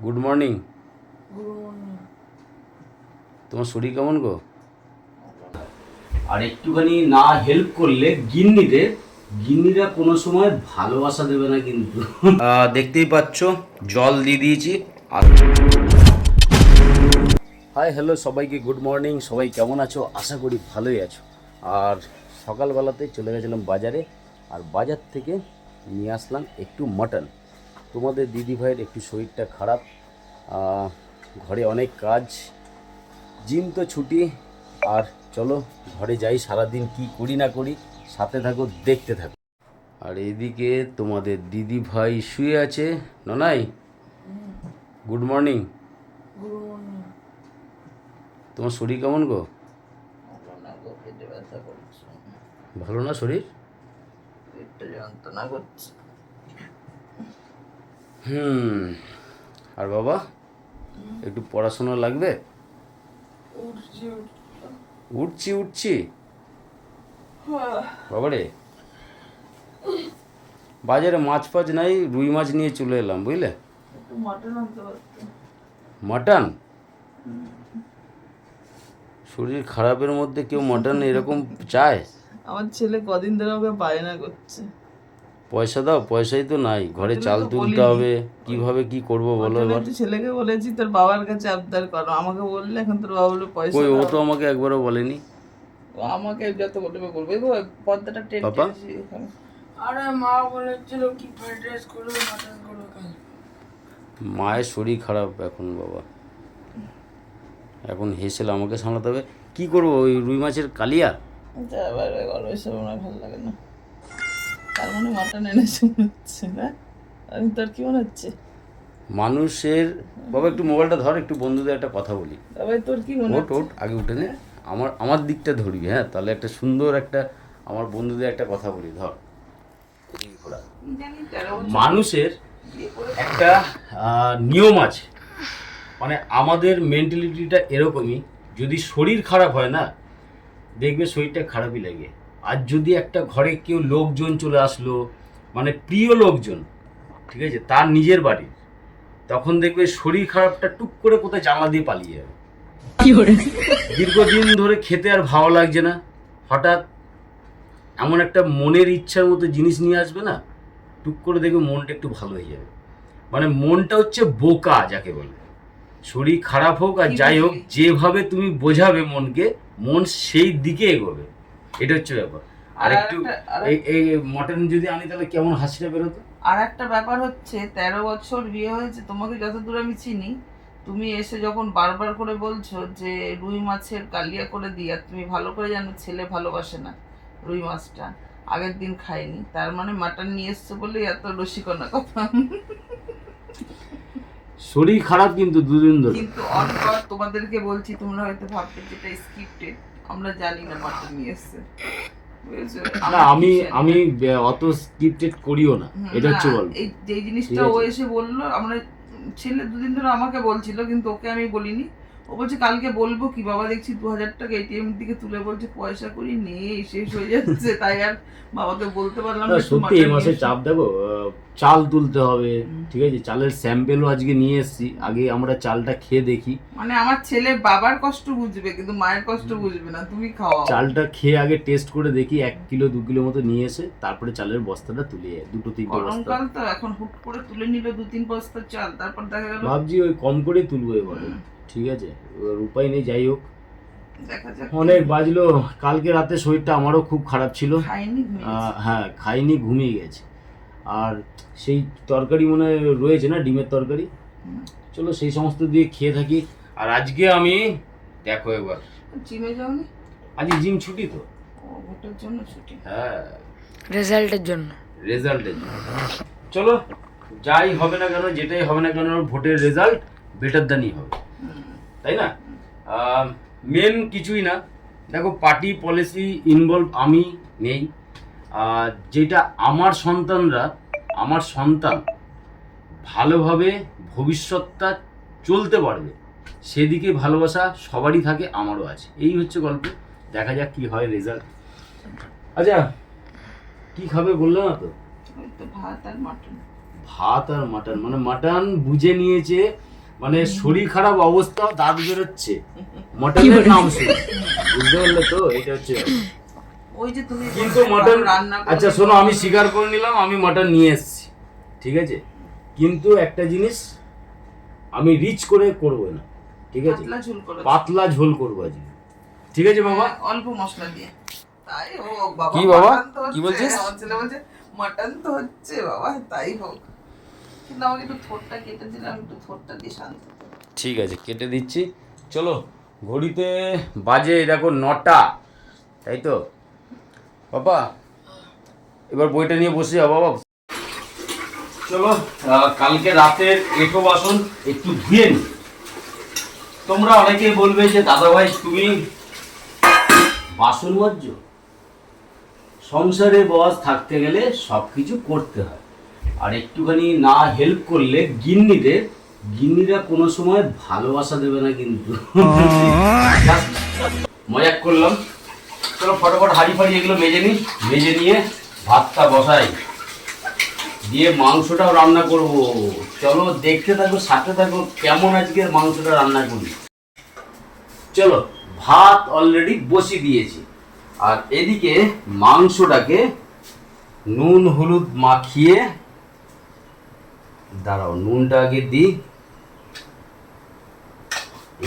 Good morning. Good morning. তোমার শরীর কেমন গো? আর একটুখানি না হেল্প করলে গিন্নিরা কোনো সময় ভালোবাসা দেবে না কিন্তু। দেখতেই পাচ্ছ জল দিয়ে দিয়েছি। আর হাই হ্যালো সবাইকে গুড মর্নিং। সবাই কেমন আছো? আশা করি ভালোই আছো। আর সকালবেলাতে চলে গেছিলাম বাজারে, আর বাজার থেকে নিয়ে আসলাম একটু মাটন। তোমাদের দিদিভাইয়ের একটু শরীরটা খারাপ, ঘরে অনেক কাজ, জিম তো ছুটি। আর চলো ঘরে যাই, সারাদিন কি করি না করি সাথে থাকো, দেখতে থাকো। আর এদিকে তোমাদের দিদিভাই শুয়ে আছে। ননাই গুড মর্নিং। Good morning. তোমার শরীর কেমন গো? ভালো না গো, পেটে ব্যথা করছে। ভালো না শরীর? পেটটা যন্ত্রণা করছে। আর বাবা একটু পড়াশোনা লাগবে? উঠছি বাবারে। বাজারে মাছ ফাছ নাই, রুই মাছ নিয়ে চলে এলাম বুঝলে। একটু মাটন আনতে পারতো। মাটন? শরীর খারাপের মধ্যে কেউ মাটন এরকম চায়? আমার ছেলে কদিন ধরে ওকে বায়না করছে। পয়সা দাও, পয়সাই তো নাই, ঘরে চাল তুলতে হবে, কিভাবে কি করব বলো এবার। ছেলেকে বলেছি তোর বাবার কাছে আবদার করো, আমাকে বললে এখন তোর বাবা বলে পয়সা কই, ও দাও। তো আমাকে একবারও বলেনি। আমাকে যত বলবে পর্দাটা টেনে বাবা? এখানে। আরে মা বলেছিল কি ফ্রাইড রাইস করবে, মাটন করবে কাল। মায়ের শরীর খারাপ এখন বাবা, এখন হেসেল আমাকে সামলাতে হবে। কি করবো, ওই রুই মাছের কালিয়া? ওইসব আমার ভালো লাগে না। তার মানে মাটন এনেছে মনে হচ্ছে না? আমি তোর কি মনে হচ্ছে? মানুষের বাবা, একটু মোবাইলটা ধর, একটু বন্ধুদের একটা কথা বলি। তবে তোর কি মনে হচ্ছে? ওট আগে উঠে নে, আমার দিকটা ধরবি, হ্যাঁ? তাহলে একটা সুন্দর একটা আমার বন্ধুদের একটা কথা বলি, ধর। মানুষের একটা নিয়ম আছে, মানে আমাদের মেন্টালিটিটা এরকমই। যদি শরীর খারাপ হয় না, দেখবে শরীরটা খারাপই লাগে। আর যদি একটা ঘরে কেউ লোকজন চলে আসলো, মানে প্রিয় লোকজন, ঠিক আছে, তার নিজের বাড়ি, তখন দেখবে শরীর খারাপটা টুক করে কোথায় জানলা দিয়ে পালিয়ে যাবে। দীর্ঘদিন ধরে খেতে আর ভালো লাগছে না, হঠাৎ এমন একটা মনের ইচ্ছার মতো জিনিস নিয়ে আসবে না, টুক করে দেখবে মনটা একটু ভালো হয়ে যাবে। মানে মনটা হচ্ছে বোকা যাকে বলে। শরীর খারাপ হোক আর যাই হোক, যেভাবে তুমি বোঝাবে মনকে, মন সেই দিকে এগোবে। এটা হচ্ছে ব্যাপার। আর একটু এই মটন যদি আনি তাহলে কেমন হাসিটা বেরোতো। আর একটা ব্যাপার হচ্ছে, 13 বছর বিয়ে হয়েছে, তোমাকে যতদূর আমি চিনি, তুমি এসে যখন বারবার করে বলছো যে রুই মাছের কালিয়া করে দিই, আর তুমি ভালো করে জানো ছেলে ভালোবাসে না রুই মাছটা, আগের দিন খাইনি, তার মানে মাটন নিয়ে এসছো বলে এত রসিকতা কথা। শরীর খারাপ কিন্তু দুদিন ধরে। কিন্তু অনকর তোমাদেরকে বলছি, তোমরা হয়তো ভাববে যেটা স্ক্রিপ্টেড, আমরা জানি না মাটন নিয়ে এসছে। না, আমি অত স্ক্রিপ্টেড করিও না, এটা হচ্ছে গল্প। এই যে জিনিসটা ও এসে বললো, আমরা ছেলে দুদিন ধরে আমাকে বলছিল, কিন্তু ওকে আমি বলিনি। ও বলছে কালকে বলবো কি বাবা, দেখছি 2000 টাকা এটিএম দিকে তুলে বলছে পয়সা করি নেই, শেষ হয়ে যাচ্ছে, তাই আর বাবাকে বলতে পারলাম না। সত্যি এই মাসে চাপ দেখো, চাল তুলতে হবে, ঠিক আছে, চালের স্যাম্পেলও আজকে নিয়ে এসেছি, আগে আমরা চালটা খেয়ে দেখি। মানে আমার ছেলে বাবার কষ্ট বুঝবে কিন্তু মায়ের কষ্ট বুঝবে না, তুমি খাও। চালটা খেয়ে আগে টেস্ট করে দেখি, 1 কিলো 2 কিলো মতো নিয়ে এসে তারপরে চালের বস্তাটা তুলে 2-3 বস্তা। গরমকাল তো, এখন হুট করে তুলে নিল 2-3 বস্তা চাল, তারপর দেখা গেল ভাবছি ওই কম করে তুলবো এবারে, ঠিক আছে, এবার উপায় নেই, যাই হোক। দেখা যাক। অনেক বাজলো, কালকে রাতে শরীরটা আমারও খুব খারাপ ছিল। হ্যাঁ, খাইনি, ঘুমিয়ে গেছে। আর সেই তরকারি মনে হয় রয়েছে না, ডিমের তরকারি, চলো সেই সমস্ত দিয়ে খেয়ে থাকি। আর আজকে আমি দেখো এবার জিমে যাওনি? আজ জিম ছুটি তো। ওটার জন্য ছুটি? হ্যাঁ, রেজাল্টের জন্য। চলো যাই হবে না কেন, যেটাই হবে না কেন, ভোটের রেজাল্ট বেটার দানই হবে, তাই না? মেন কিছুই না, দেখো পার্টি পলিসি ইনভলভ আমি নেই। যেটা আমার সন্তান ভালোভাবে ভবিষ্যৎটা চলতে পারবে, সেদিকে ভালোবাসা সবারই থাকে, আমারও আছে। এই হচ্ছে গল্প, দেখা যাক কি হয় রেজাল্ট। আচ্ছা, কি খাবে বললো না তো? ভাত আর মাটন। মানে মাটন বুঝে নিয়েছে মানে শরীর খারাপ অবস্থা, দাঁত বেরোচ্ছে, মটনের নাম শুনে, বুঝতে পারলে তো? এটা হচ্ছে ওই যে তুমি কিন্তু মটন রান্না করে আচ্ছা শোনো, আমি স্বীকার করে নিলাম আমি মটন নিয়ে এসেছি, ঠিক আছে, কিন্তু একটা জিনিস আমি রিচ করে করব না, ঠিক আছে, পাতলা ঝোল করে পাতলা ঝোল করবো আজকে, ঠিক আছে বাবা? অল্প মশলা দিয়ে। তাই হোক বাবা। কি বাবা? mutton তো কি হচ্ছে। বলছিস? আমার ছেলে বলছে মাটন তো হচ্ছে বাবা, তাই হোক। কিন্তু আমাকে একটু থোড়টা কেটে দিলে আমি একটু থোড়টা দিয়ে শান্তি। ঠিক আছে, কেটে দিচ্ছি। চলো, ঘড়িতে বাজে দেখো 9টা, তাই তো বাবা? এবার বইটা নিয়ে বসে যাও বাবা। চলো, কালকে রাতের এঁটো বাসন একটু ধুয়ে নি। তোমরা অনেকেই বলবে যে দাদা ভাই তুমি বাসন মাজছো। সংসারে বস থাকতে গেলে সব কিছু করতে হয়, আর একটুখানি না হেল্প করলে গিন্নিরা কোনো সময় ভালোবাসা দেবে না কিন্তু। Just মজাক করলাম। চলো ফটাফট হাঁড়ি ফাড়ি এগুলো মেজে নিয়ে ভাতটা বসাই, দিয়ে মাংসটাও রান্না করব। চলো দেখতে থাকো, সাথে থাকো কেমন আজকের মাংসটা রান্না করি। চলো, ভাত অলরেডি বসিয়ে দিয়েছি, আর এদিকে মাংসটাকে নুন হলুদ মাখিয়ে, দাঁড়াও নুনটা আগে দিই,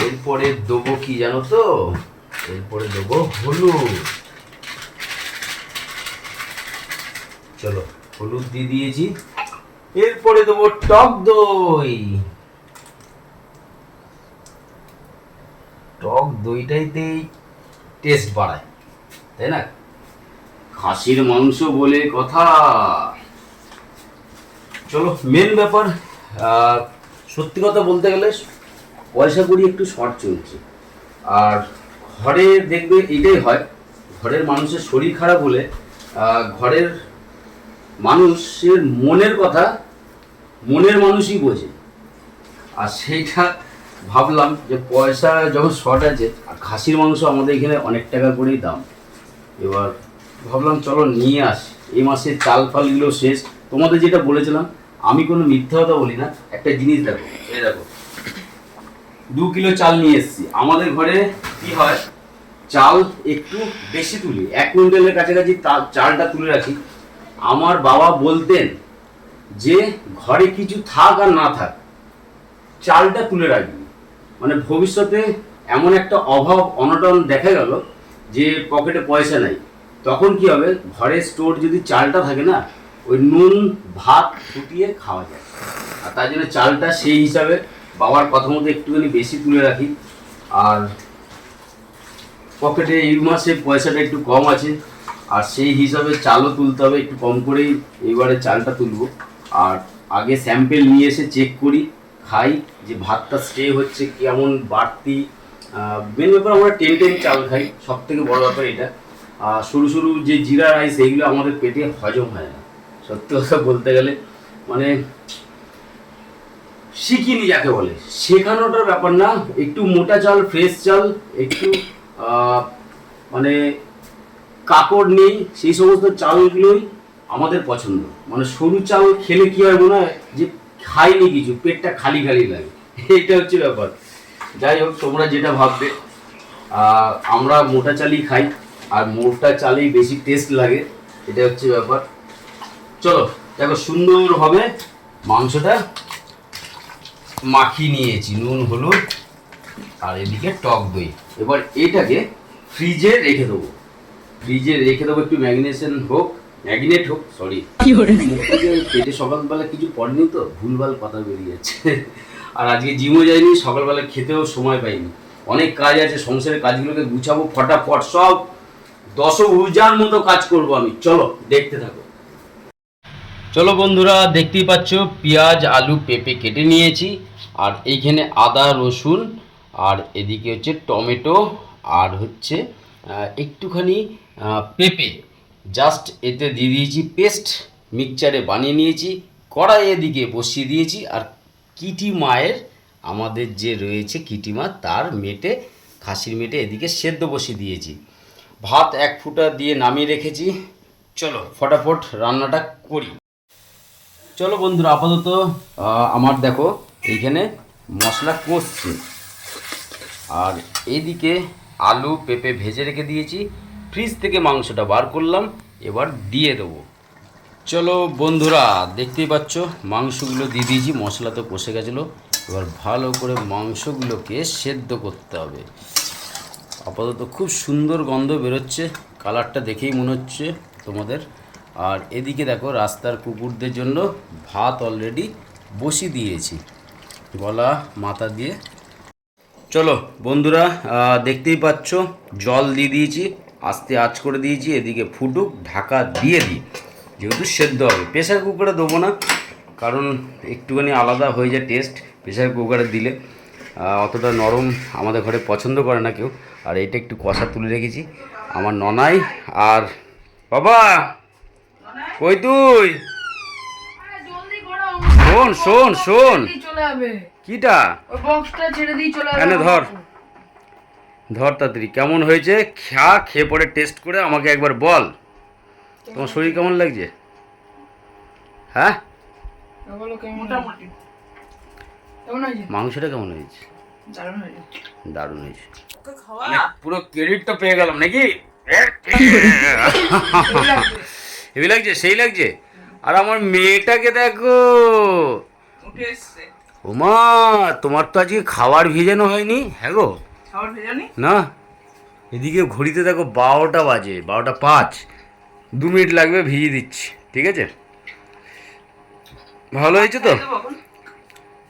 এরপরে দেবো কি জানো তো, এরপরে দেবো হলুদ। চলো হলুদ দিয়ে দিয়েছি, এরপরে দেবো টক দই। টক দইটাইতেই টেস্ট বাড়ায়, তাই না? খাসির মাংস বলে কথা। চলো মেন ব্যাপার, সত্যি কথা বলতে গেলে পয়সা করি একটু শর্ট চলছে, আর ঘরে দেখবে এটাই হয়, ঘরের মানুষের শরীর খারাপ হলে ঘরের মানুষের মনের কথা মনের মানুষই বোঝে, আর সেইটা ভাবলাম যে পয়সা যখন শর্ট আছে, আর খাসির মাংস আমাদের এখানে অনেক টাকা করেই দাম, এবার ভাবলাম চলো নিয়ে আস। এই মাসের চাল ফালগুলো শেষ। তোমাদের যেটা বলেছিলাম, আমি কোনো মিথ্যা কথা বলি না। একটা জিনিস দেখো, এই দেখো 2 কিলো চাল নিয়ে এসেছি। আমাদের ঘরে কি হয়, চাল একটু বেশি তুলি, 1 কুইন্টালের কাছাকাছি চালটা তুলে রাখি। আমার বাবা বলতেন যে ঘরে কিছু থাক আর না থাক, চালটা তুলে রাখবি, মানে ভবিষ্যতে এমন একটা অভাব অনটন দেখা গেল যে পকেটে পয়সা নাই, তখন কি হবে, ঘরে স্টোর যদি চালটা থাকে না, ওই নুন ভাত ফুটিয়ে খাওয়া যায়। আর তাই জন্য চালটা সেই হিসাবে বাবার কথা মতো একটুখানি বেশি তুলে রাখি। আর পকেটে এই মাসে পয়সাটা একটু কম আছে, আর সেই হিসাবে চালও তুলতে হবে, একটু কম করেই এবারে চালটা তুলবো। আর আগে স্যাম্পেল নিয়ে এসে চেক করি, খাই যে ভাতটা স্টে হচ্ছে কেমন বাড়তি। মেন ব্যাপার আমরা 10 চাল খাই, সব থেকে বড় ব্যাপার এটা। সরু সরু যে জিরা রাইস, এইগুলো আমাদের পেটে হজম হয় না, সত্যি কথা বলতে গেলে। মানে শিখিনি যাকে বলে, শেখানোটার ব্যাপার না, একটু মোটা চাল, ফ্রেশ চাল, একটু মানে কাকড় নেই, সেই সমস্ত চালগুলোই আমাদের পছন্দ। মানে সরু চাল খেলে কি হয় মনে হয় যে খাইনি কিছু, পেটটা খালি খালি লাগে, এটা হচ্ছে ব্যাপার। যাই হোক, তোমরা যেটা ভাববে, আমরা মোটা চালই খাই, আর মোটা চালেই বেশি টেস্ট লাগে, এটা হচ্ছে ব্যাপার। চলো দেখো, সুন্দরভাবে মাংসটা মাখিয়ে নিয়েছি নুন হলুদ, আর এদিকে টক দই। এবার এটাকে ফ্রিজে রেখে দেবো, একটু ম্যাগনেট হোক, সরি পেটে সকালবেলা কিছু পড়েনি তো, ভুলভাল কথা বেরিয়ে যাচ্ছে। আর আজকে জিমও যাইনি, সকালবেলা খেতেও সময় পাইনি, অনেক কাজ আছে, সংসারের কাজগুলোকে গুছাবো ফটাফট, সব দশভুজার মতো কাজ করব আমি। চলো দেখতে থাকো। চলো বন্ধুরা, দেখতেই পাচ্ছ পেঁয়াজ আলু পেঁপে কেটে নিয়েছি, আর এইখানে আদা রসুন, আর এদিকে হচ্ছে টমেটো, আর হচ্ছে একটুখানি পেঁপে, জাস্ট এতে দিয়ে দিয়েছি পেস্ট, মিক্সচারে বানিয়ে নিয়েছি, কড়াই এদিকে বসিয়ে দিয়েছি। আর কিটি মায়ের আমাদের যে রয়েছে কিটি মা, তার মেটে, খাসির মেটে এদিকে সেদ্ধ বসিয়ে দিয়েছি, ভাত 1 ফুটা দিয়ে নামিয়ে রেখেছি। চলো ফটাফট রান্নাটা করি। চলো বন্ধুরা, আপাতত আমার দেখো এইখানে মশলা কষছে। আর এইদিকে আলু পেঁপে ভেজে রেখে দিয়েছি, ফ্রিজ থেকে মাংসটা বার করলাম, এবার দিয়ে দেবো। চলো বন্ধুরা, দেখতেই পাচ্ছ মাংসগুলো দিয়ে দিয়েছি, মশলা তো কষে গেছিলো। এবার ভালো করে মাংসগুলোকে সেদ্ধ করতে হবে। আপাতত খুব সুন্দর গন্ধ বেরোচ্ছে, কালারটা দেখেই মনে হচ্ছে তোমাদের। আর এদিকে দেখো রাস্তার কুকুরদের জন্য ভাত অলরেডি বসিয়ে দিয়েছি, গলা মাথা দিয়ে। চলো বন্ধুরা, দেখতেই পাচ্ছ জল দিয়ে দিয়েছি, আস্তে আঁচ করে দিয়েছি, এদিকে ফুটুক, ঢাকা দিয়ে দিই, যেহেতু সেদ্ধ হবে। প্রেশার কুকারে দেবো না, কারণ একটুখানি আলাদা হয়ে যায় টেস্ট প্রেশার কুকারে দিলে। অতটা নরম আমাদের ঘরে পছন্দ করে না কেউ। আর এটা একটু কষা তুলে রেখেছি, আমার ননাই আর বাবা। কই তুই? শোন শোন শোন, চলে যাবে কিটা? ওই বক্সটা ছেড়ে দিয়ে চলে যাবে। এনে ধর ধর তাড়াতাড়ি। কেমন হয়েছে খেয়ে পরে টেস্ট করে আমাকে একবার বল। তোমার শরীর কেমন লাগছে? হ্যাঁ, বলো কেমন মোটামুটি কেমন হয়েছে? মাংসটা কেমন হয়েছে? দারুণ হয়েছে। দারুণ হয়েছে। ওকে খাওয়া পুরো ক্রেডিটটা পেয়ে গেলাম নাকি? হেভি লাগছে, সেই লাগছে। আর আমার মেয়েটাকে দেখো, উঠে এসছে। ওমা, তোমার তো আজকে খাবার ভিজানো হয়নি? হ্যাঁ গো, খাবার ভেজানি না। এদিকে ঘড়িতে দেখো 12টা বাজে, 12টা 5, 2 মিনিট লাগবে, ভিজিয়ে দিচ্ছি। ঠিক আছে, ভালো হয়েছে তো?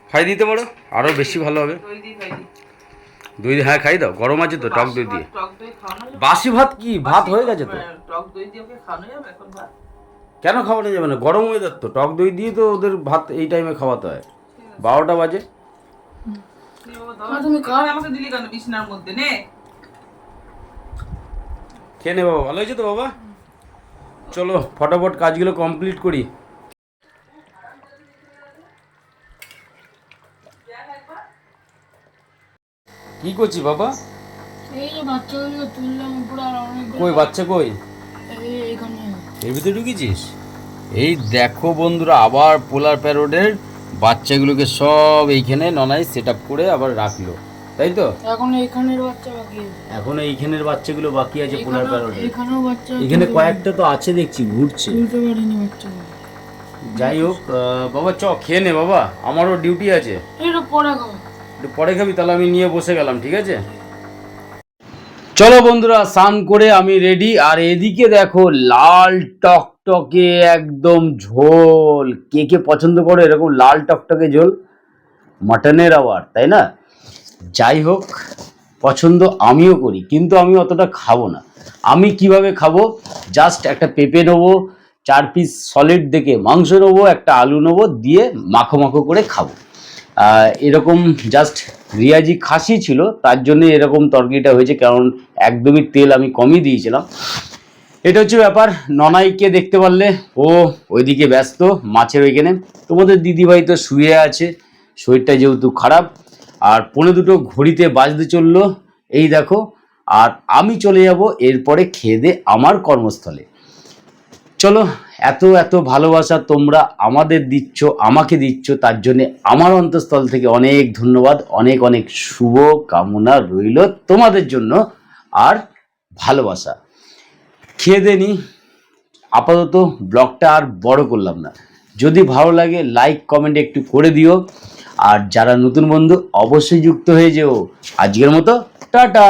খাই দিতে পারো, আরও বেশি ভালো হবে। দই দিয়ে খাই দিই। দই, হ্যাঁ খাই দাও, গরম আছে তো, টক দই দিয়ে। টক দই খাওয়ানো যাবে? বাসি ভাত কি? ভাত হয়ে গেছে তো। টক দই দিয়ে ওকে খাওয়ানো যাবে এখন ভাত? কেন খাওয়ানো যাবে না? গরম হয়ে যাচ্ছে তো, টক দই দিয়ে তো ওদের ভাত এই টাইমে খাওয়াতে হয়, 12টা বাজে। নে বাবা, দাও। তুমি আমাকে দিলি কেন বিছানার মধ্যে? নে। খেয়ে নে বাবা, ভালো হয়েছে তো বাবা? চলো ফটাফট কাজগুলো কমপ্লিট করি। কি করছি বাবা? এই যে বাচ্চাগুলোকে তুললাম উপরে, আর অনেকগুলো কই বাচ্চা কই? এইখানে। এর ভিতরে ঢুকেছিস? এই দেখো বন্ধুরা, আবার পোলার প্যারোডের বাচ্চাগুলোকে সব এইখানে ননাই সেট আপ করে আবার রাখলো, তাই তো? এখন এইখানের বাচ্চা বাকি আছে। এখন এইখানের বাচ্চাগুলো বাকি আছে পোলার প্যারোডের। এখানেও বাচ্চা এখানে কয়েকটা তো আছে দেখছি, ঘুরছে। তুলতে পারিনি বাচ্চাগুলো। যাই হোক, বাবা চ খেয়ে নে বাবা, আমারও ডিউটি আছে। এটা পরে খাবো। একটু পরে খাবি? তাহলে আমি নিয়ে বসে গেলাম, ঠিক আছে? চলো বন্ধুরা, স্নান করে আমি রেডি। আর এদিকে দেখো লাল টকটকে একদম ঝোল। কে কে পছন্দ করো এরকম লাল টকটকে ঝোল? মাটনের আবার, তাই না? যাই হোক, পছন্দ আমিও করি, কিন্তু আমি অতটা খাবো না। আমি কিভাবে খাবো? জাস্ট একটা পেঁপে নেবো, 4 পিস সলিড দেখে মাংস নেবো, একটা আলু নেবো, দিয়ে মাখো মাখো করে খাবো। এরকম জাস্ট রিয়াজি খাসি ছিল, তার জন্য এরকম তরকারিটা হয়েছে, কারণ একদমই তেল আমি কমই দিয়েছিলাম। এটা হচ্ছে ব্যাপার। ননাইকে দেখতে পারলে, ও ওইদিকে ব্যস্ত মাছের ওইখানে। তোমাদের দিদিভাই তো শুয়ে আছে, শরীরটা যেহেতু খারাপ। আর 2:45 ঘড়িতে বাজতে চললো, এই দেখো। আর আমি চলে যাব এরপরে খেয়ে দে আমার কর্মস্থলে। চলো, এত এত ভালোবাসা তোমরা আমাদের দিচ্ছ, আমাকে দিচ্ছ, তার জন্য আমার অন্তঃস্থল থেকে অনেক ধন্যবাদ, অনেক অনেক শুভ কামনা রইল তোমাদের জন্য, আর ভালোবাসা। খেয়ে দেনি, আপাতত ব্লগটা আর বড় করলাম না। যদি ভালো লাগে লাইক কমেন্ট একটু করে দিও, আর যারা নতুন বন্ধু অবশ্যই যুক্ত হয়ে যেও। আজকের মতো টাটা।